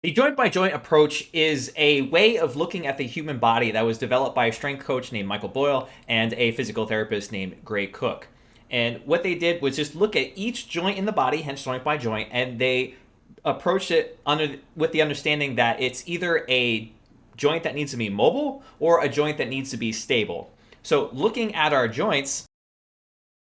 The joint by joint approach is a way of looking at the human body that was developed by a strength coach named Michael Boyle and a physical therapist named Gray Cook. And what they did was just look at each joint in the body, hence joint by joint, and they approached it with the understanding that it's either a joint that needs to be mobile or a joint that needs to be stable. So, looking at our joints,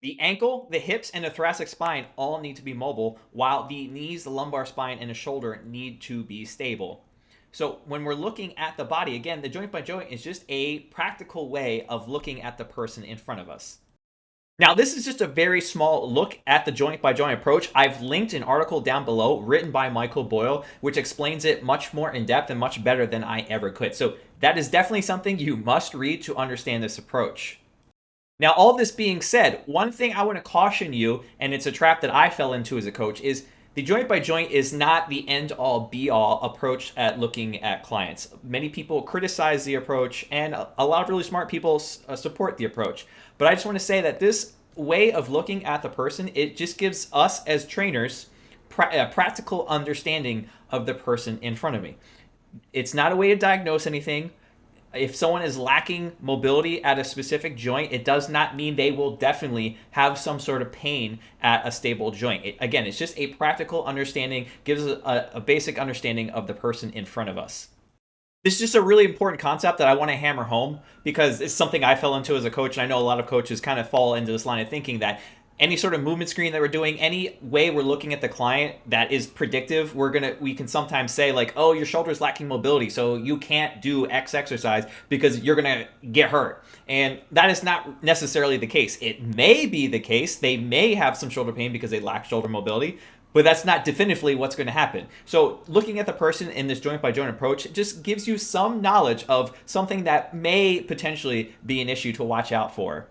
the ankle, the hips, and the thoracic spine all need to be mobile, while the knees, the lumbar spine, and the shoulder need to be stable. So, when we're looking at the body, again, the joint by joint is just a practical way of looking at the person in front of us. Now, this is just a very small look at the joint by joint approach. I've linked an article down below written by Michael Boyle, which explains it much more in depth and much better than I ever could. So, that is definitely something you must read to understand this approach. Now, all this being said, one thing I want to caution you, and it's a trap that I fell into as a coach, is the joint by joint is not the end all be all approach at looking at clients. Many people criticize the approach, and a lot of really smart people support the approach. But I just want to say that this way of looking at the person, it just gives us as trainers a practical understanding of the person in front of me. It's not a way to diagnose anything. If someone is lacking mobility at a specific joint, it does not mean they will definitely have some sort of pain at a stable joint. Again, it's just a practical understanding, gives a basic understanding of the person in front of us. This is just a really important concept that I want to hammer home because it's something I fell into as a coach, and I know a lot of coaches kind of fall into this line of thinking that any sort of movement screen that we're doing, any way we're looking at the client that is predictive, we can sometimes say like, oh, your shoulder is lacking mobility, so you can't do X exercise because you're gonna get hurt. And that is not necessarily the case. It may be the case. They may have some shoulder pain because they lack shoulder mobility, but that's not definitively what's going to happen. So looking at the person in this joint by joint approach just gives you some knowledge of something that may potentially be an issue to watch out for.